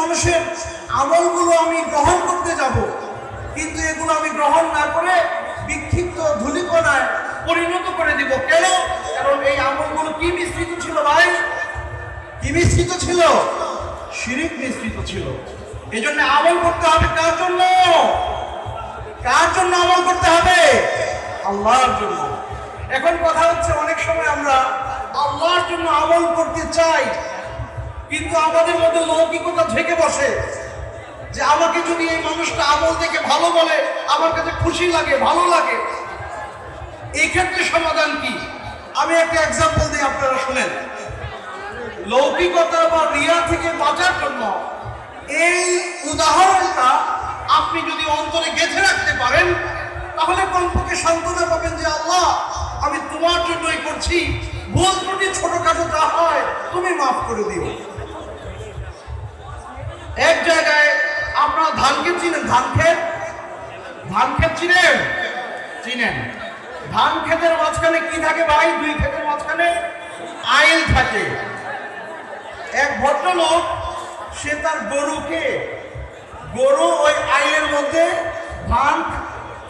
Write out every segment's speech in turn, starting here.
মানুষের আমলগুলো আমি গ্রহণ করতে যাব, কিন্তু এগুলো আমি গ্রহণ না করে বিক্ষিপ্ত ধূলিকণায় পরিণত করে দিব। কেন? কারণ এই আমলগুলো কি মিশ্রিত ছিল ভাই? কি মিশ্রিত ছিল? শিরিক মিশ্রিত ছিল। এই জন্য আমল করতে হবে কার জন্য? কার জন্য আমল করতে হবে? আল্লাহর জন্য। এখন কথা হচ্ছে, অনেক সময় আমরা আল্লাহর জন্য আমল করতে চাই, কিন্তু আমাদের মধ্যে লৌকিকতা ঢেকে বসে যে আমাকে যদি এই মানুষটা আমল দেখে ভালো বলে, আমার কাছে খুশি লাগে, ভালো লাগে। এই ক্ষেত্রে সমাধান কি? আমি একটা এক্সাম্পল দিই, আপনারা শুনেন। লৌকিকতা বা রিয়া থেকে বাঁচার জন্য এই উদাহরণটা আপনি যদি অন্তরে গেঁথে রাখতে পারেন, তাহলে কমপক্ষে সান্ত্বনা পাবেন যে আল্লাহ, আমি তোমার জন্যই করছি, ভুল ত্রুটি ছোটখাটো যা হয় তুমি মাফ করে দিও। এক জায়গায় আপনারা ধান ক্ষেত চিনেন? ধান ক্ষেত, ধান ক্ষেত চিনেন? চিনেন। ধান ক্ষেতের মাঝখানে কি থাকে ভাই? দুই ক্ষেতের মাঝখানে আইল থাকে। এক ভদ্রলোক, সে তার গরু ওই আইলের মধ্যে, ধান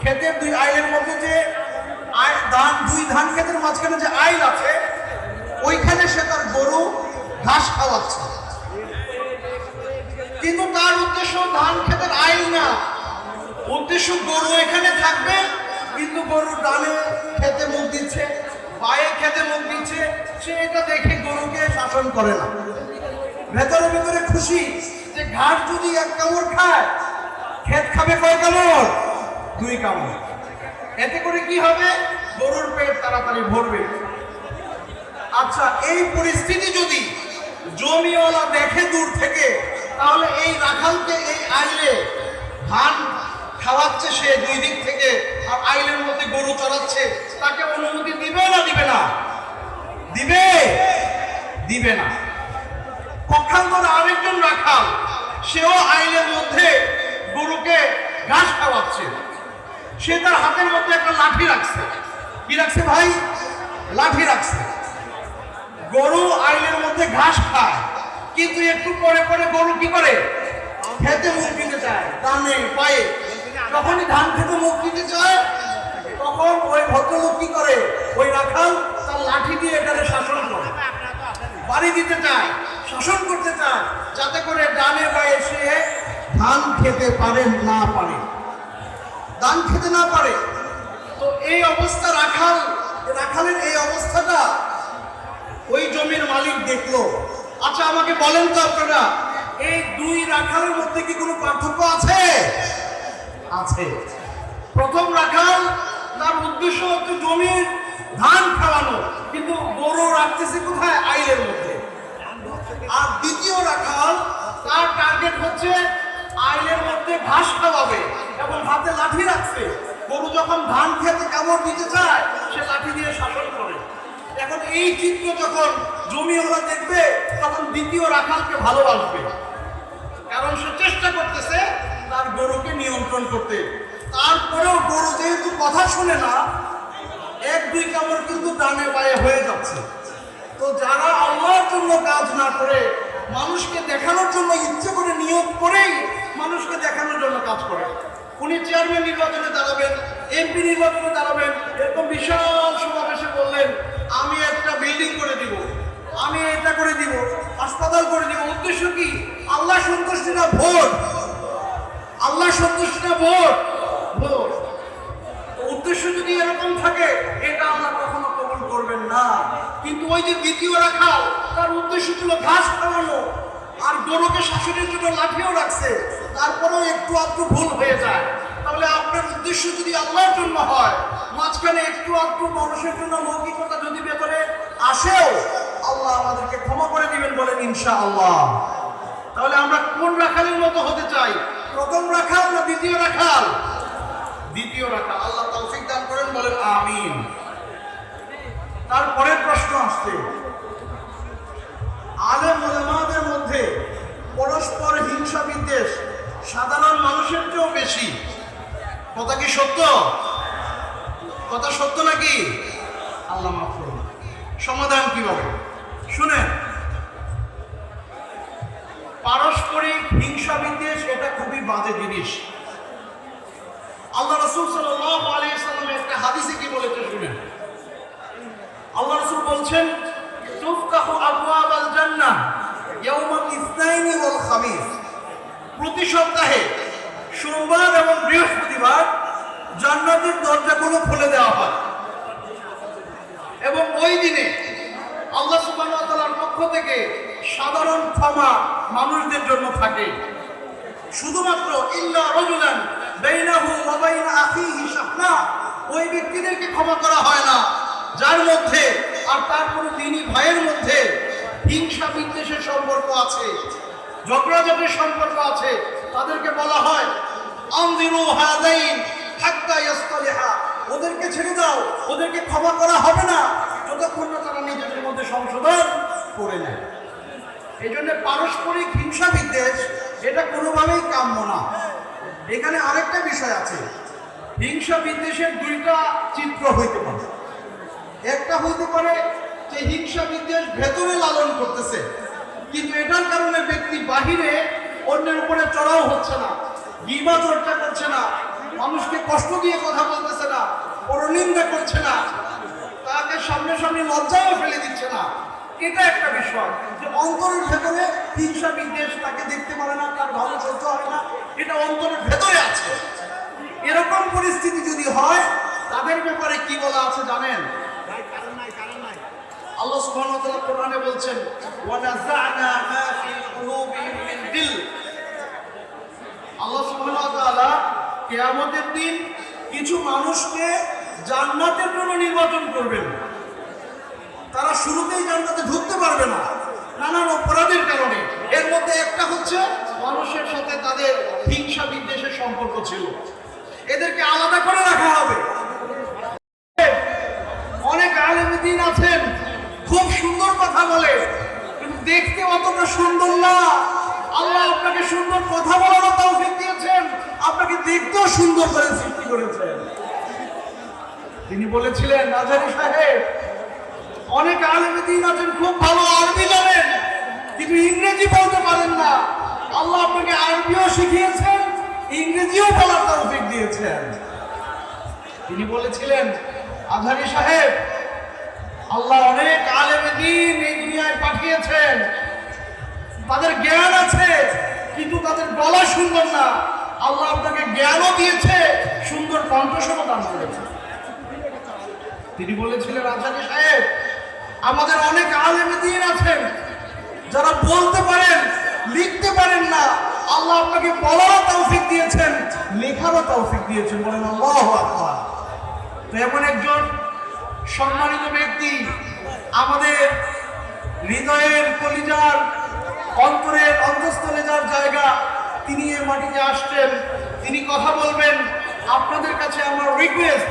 ক্ষেতের দুই আইলের মধ্যে যে দুই ধান ক্ষেতের মাঝখানে যে আইল আছে, ওইখানে সে তার গরু ঘাস খাওয়াচ্ছে। কিন্তু তার উদ্দেশ্য ধান ক্ষেতের আইল না, উদ্দেশ্য গরু এখানে থাকবে, কিন্তু গরু ডানে খেতে মুখ দিচ্ছে, বায়ে খেতে মুখ দিচ্ছে। সে এটা দেখে গরুকে শাসন করে না, ভেতরে ভেতরে খুশি যে ঘাস যদি এক কামড় খায়, ক্ষেত খাবে কয় কামড়? 2 কামড়। এতে করে কি হবে? গরুর পেট তাড়াতাড়ি ভরবে। আচ্ছা, এই পরিস্থিতি যদি জমিওয়ালা দেখে দূর থেকে, তাহলে এই রাখালকে এই আইলে ধান খাওয়াচ্ছে সে দুই দিক থেকে, আর আইলের মধ্যে গরু চড়াচ্ছে, তাকে অনুমতি দিবে না দিবে না? দিবে? দিবে না। পক্ষান্তরে আরেকজন রাখাল, সেও আইলের মধ্যে গরুকে ঘাস খাওয়াচ্ছে। সে তার হাতের মধ্যে একটা লাঠি রাখছে। কি রাখছে ভাই? লাঠি রাখছে। গরু আইলের মধ্যে ঘাস খায়, কিন্তু একটু পরে পরে গরু কি করে? খেতে মুখ দিতে চায়, ডানে পায়ে। যখনই ধান খেতে মুখ দিতে চায়, তখন ওই ভদ্রলোক কি করে? ওই রাখাল তার লাঠি দিয়ে এখানে শাসন করে, বাড়ি দিতে চায়, শাসন করতে চায়, যাতে করে ডানে বায়ে সে ধান খেতে পারে না পারে, ধান খেতে না পারে। তো এই অবস্থা রাখালের এই অবস্থাটা ওই জমির মালিক দেখলো। আচ্ছা, আমাকে বলেন তো আপনারা, এই দুই রাখালের মধ্যে কি কোনো পার্থক্য আছে? আছে। প্রথম রাখাল, তার উদ্দেশ্য হচ্ছে জমির ধান খাওয়ানো, কিন্তু গরু রাখতেছে কোথায়? আইলের মধ্যে। আর দ্বিতীয় রাখাল, তার টার্গেট হচ্ছে আইলের মধ্যে ঘাস খাওয়াবে এবং হাতে লাঠি রাখছে। গরু যখন ধান খেতে কামড় দিতে চায়, সে লাঠি দিয়ে শাসন করে। এখন এই চিত্র যখন জমিওয়ালা দেখবে, তখন দ্বিতীয় রাখালকে ভালোবাসবে, কারণ সে চেষ্টা করতেছে তার গরুকে নিয়ন্ত্রণ করতে। তারপরেও গরু যেহেতু কথা শুনে না, 1-2 কামড় কিন্তু ডানে বায়ে হয়ে যাচ্ছে। তো যারা আল্লাহর জন্য কাজ না করে, মানুষকে দেখানোর জন্য ইচ্ছে করে, নিয়োগ করেই মানুষকে দেখানোর জন্য কাজ করে, উনি চেয়ারম্যান নির্বাচনে দাঁড়াবেন, এমপি নির্বাচনে দাঁড়াবেন, এরকম বিশাল সমাবেশে বললেন আমি একটা বিল্ডিং করে দিব, আমি এটা করে দিব, হাসপাতাল করে দিব। উদ্দেশ্য কি? আল্লাহ সন্তুষ্টি না ভোট? আল্লাহ সন্তুষ্টি না ভোট? ভোট। উদ্দেশ্য যদি এরকম থাকে, এটা আল্লাহ কখনো কবুল করবেন না। কিন্তু ওই যে দ্বিতীয় রাখাল, তার উদ্দেশ্য ছিল ঘাস খাওয়ানো, আর গরুকে শাসনের জন্য লাঠিও রাখছে, তারপরেও একটু আধটু ভুল হয়ে যায়। তাহলে আপনার উদ্দেশ্য যদি আল্লাহর জন্য হয়, মাঝখানে একটু আধটু মানুষের জন্য লৌকিকতা যদি ভেতরে আসেও, আল্লাহ আমাদেরকে ক্ষমা করে দিবেন, বলেন ইনশাআল্লাহ। তাহলে আমরা কোন রাখালের মতো হতে চাই? প্রথম রাখাল না দ্বিতীয় রাখাল? দ্বিতীয় রাখাল। আল্লাহ তৌফিক দান করেন, বলেন আমিন। তারপরের প্রশ্ন আসছে, আলেম ওলামাদের মধ্যে পরস্পর হিংসা বিদ্বেষ সাধারণ মানুষের চেয়েও বেশি। কথা কি সত্য? কথা সত্য নাকি? আল্লাহ মাফ করুন। সমাধান কিভাবে? শুনেন, পারস্পরিক পারস্পরিক হিংসা বিদ্বেষ এটা খুবই বাজে জিনিস। আল্লাহ রাসূল সাল্লাল্লাহু আলাইহি সাল্লাম একটা হাদিসে কি বলেছে শুনেন। আল্লাহ রাসূল বলছেন, তুফতাহু আবওয়াবাল জান্নাহ ইয়াওমাল ইসনাইনি ওয়াল খামিস। প্রতি সপ্তাহে সোমবার এবং বৃহস্পতিবার জান্নাতের দরজাগুলো খুলে দেওয়া হয় এবং ওই দিনে আল্লাহ সুবহানাহু ওয়া তাআলার পক্ষ থেকে সাধারণ ক্ষমা মানুষদের জন্য থাকে। শুধুমাত্র ইল্লা রাজুলান বাইনাহু ওয়া বাইনা আখিহি শাহনা, ওই ব্যক্তিদেরকে ক্ষমা করা হয় না যার মধ্যে আর তার কোনো দ্বীনি ভাইয়ের মধ্যে হিংসা বিদ্বেষের সম্পর্ক আছে, ঝগড়াঝাটির সম্পর্ক আছে। তাদেরকে বলা হয় আনজিরু হাদাইন হাত্তা ইয়াসতালিহা, ওদেরকে ছেড়ে দাও, ওদেরকে ক্ষমা করা হবে না যতক্ষণ না তারা নিজেদের মধ্যে সংশোধন করে নেয়। এই জন্য পারস্পরিক হিংসা বিদ্বেষ এটা কোনোভাবেই কাম্য না। এখানে আরেকটা বিষয় আছে, হিংসা বিদ্বেষের দুইটা চিত্র হইতে পারে। একটা হইতে পারে যে হিংসা বিদ্বেষ ভেতরে লালন করতেছে, কিন্তু এটার কারণে ব্যক্তি বাহিরে অন্যের উপরে চড়াও হচ্ছে না, গীবা চর্চা করছে না, মানুষকে কষ্ট দিয়ে কথা বলতেছে না, পরনিন্দা করছে না, তাকে সামনে সামনে লজ্জাও ফেলে দিচ্ছে না। এটা একটা বিষয় যে অন্তরের ভেতরে হিংসা বিদ্বেষ, তাকে দেখতে পারে না, তার ভালো সহ্য হয় না, এটা অন্তরের ভেতরে আছে। এরকম পরিস্থিতি যদি হয় তাদের ব্যাপারে কি বলা আছে জানেন? আল্লাহ সুবহানাহু ওয়া তাআলা কোরআনে বলছেন, ওয়া নাযা'না মা ফি কুলুবিহিম মিন দিল। আল্লাহ সুবহানাহু ওয়া তাআলা কিয়ামতের দিন কিছু মানুষকে জান্নাতের জন্য নির্বাচন করবেন। তারা শুরুতেই জান্নাতে ঢুকতে পারবে না নানান অপরাধের কারণে। এর মধ্যে একটা হচ্ছে মানুষের সাথে তাদের হিংসা বিদ্বেষের সম্পর্ক ছিল, এদেরকে আলাদা করে রাখা হবে। অনেক আলেম দ্বীন আছেন, খুব সুন্দর কথা বলে, কিন্তু দেখতে অতটা সুন্দর না। আল্লাহ আপনাকে সুন্দর কথা বলারও তৌফিক দিয়েছেন, আপনাকে দেখতেও সুন্দর করে সৃষ্টি করেছেন। তিনি বলেছিলেন, আজহারী সাহেব, অনেক আলেম দ্বীন আছেন, খুব ভালো আরবি জানেন, কিন্তু ইংরেজি বলতে পারেন না। আল্লাহ আপনাকে আরবিও শিখিয়েছেন, ইংরেজিও বলার তৌফিক দিয়েছেন। তিনি বলেছিলেন, আজহারী সাহেব, আল্লাহ অনেক আলেম দ্বীন এই দুনিয়ায় পাঠিয়েছেন, তাদের জ্ঞান আছে কিন্তু তাদের গলা সুন্দর না। আল্লাহ আপনাকে জ্ঞানও দিয়েছে, সুন্দর কণ্ঠস্বরও দান করেছে। তিনি বলেছিলেন, আজহারী সাহেব, আমাদের অনেক আলেম দ্বীন আছেন যারা বলতে পারেন, লিখতে পারেন না। আল্লাহ আপনাকে বলারও তৌফিক দিয়েছেন, লেখারও তৌফিক দিয়েছেন। বলেন আল্লাহু আকবার। তো এমন একজন সম্মানিত ব্যক্তি আমাদের হৃদয়ের, কলিজার, অন্তরের অন্তঃস্থলে যার জায়গা, তিনি এই মাটিতে আসছেন, তিনি কথা বলবেন। আপনাদের কাছে আমার রিকোয়েস্ট,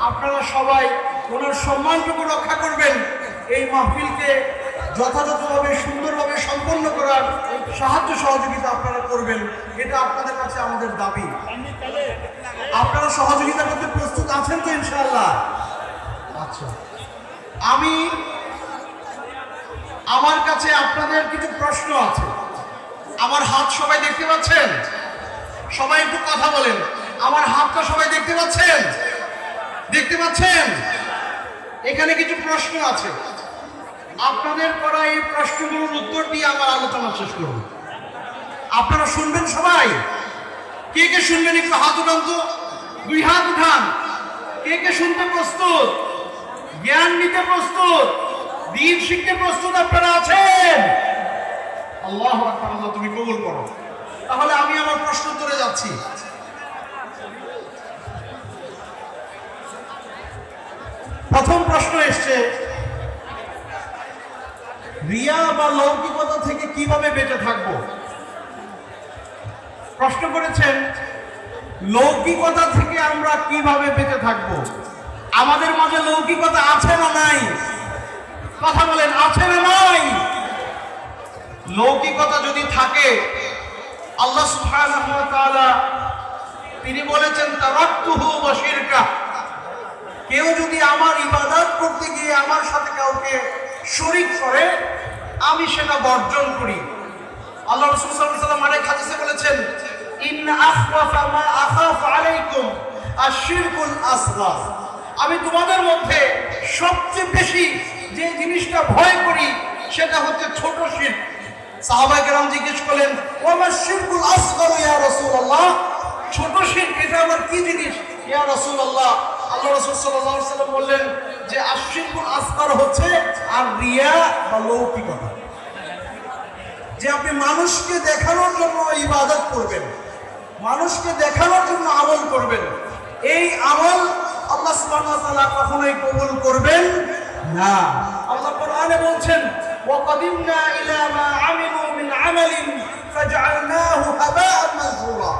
আপনারা সবাই ওনার সম্মানটুকু রক্ষা করবেন, এই মাহফিলকে যথাযথভাবে সুন্দরভাবে সম্পন্ন করার সাহায্য সহযোগিতা আপনারা করবেন। এটা আপনাদের কাছে আমাদের দাবি। আপনারা সহযোগিতা করতে প্রস্তুত আছেন তো ইনশাআল্লাহ? আচ্ছা, আমার কাছে আপনাদের কিছু প্রশ্ন আছে। আমার হাত সবাই দেখতে পাচ্ছেন? সবাই একটু কথা বলেন। আমার হাতটা সবাই দেখতে পাচ্ছেন? দেখতে পাচ্ছেন? এখানে কিছু প্রশ্ন আছে, আপনাদের করা এই প্রশ্নগুলোর উত্তর দিয়ে আমার আলোচনা শেষ করব। আপনারা শুনবেন সবাই? কে কে শুনবেন একটু হাত উঠান তো, 2 হাত উঠান। কে কে শুনতে প্রস্তুত, জ্ঞান নিতে প্রস্তুত, দ্বীন শিখতে প্রস্তুত? আপনারা আছেন? আল্লাহু আকবার। আল্লাহ তুমি কবুল করো। তাহলে আমি আমার প্রশ্ন উত্তরে যাচ্ছি। প্রথম প্রশ্ন এসছে, রিয়া বা লৌকিকতা থেকে কিভাবে বেঁচে থাকবো? প্রশ্ন করেছেন, লৌকিকতা থেকে আমরা কিভাবে বেঁচে থাকবো? আমাদের মাঝে লৌকিকতা আছে না নাই? কথা বলেন, আছে না নাই? লৌকিকতা যদি থাকে, আল্লাহ সুবহানাহু ওয়া তাআলা তিনি বলেছেন, তারাক্তুহু ওয়া শিরকা, কেউ যদি আমার ইবাদত করতে গিয়ে আমার সাথে কাউকে শরীক করে, আমি সেটা বর্জন করি। আল্লাহ রাসূল সাল্লাল্লাহু আলাইহি ওয়াসাল্লাম আরেক হাদিসে বলেছেন, ইন্না আখওয়াফা মা আখাফু আলাইকুম আশ-শিরকুল আসগর। আমি তোমাদের মধ্যে সবচেয়ে বেশি যে জিনিসটা ভয় করি সেটা হচ্ছে ছোট শিরক। সাহাবায়ে কেরাম জিজ্ঞেস করলেন, ওয়া মা শিরকুল আসগর ইয়া রাসূলুল্লাহ, ছোট শিরক এটা আবার কি জিনিস ইয়া রাসূলুল্লাহ? আল্লাহ রাসূল সাল্লাল্লাহু আলাইহি ওয়াসাল্লাম বললেন যে আশ-শিরকুল আসগর হচ্ছে আর রিয়া বা লৌকিকতা, যে আপনি মানুষকে দেখানোর জন্য ইবাদত করবেন, মানুষকে দেখানোর জন্য আমল করবেন, এই আমল আল্লাহ সুবহানাহু ওয়া তাআলা কখনোই কবুল করবেন না। আল্লাহ কোরআনে বলছেন, ওয়া কাদিমনা ইলা মা আমিলু মিন আমালিন ফাজআলনাহু হাবাআন মানসুরা।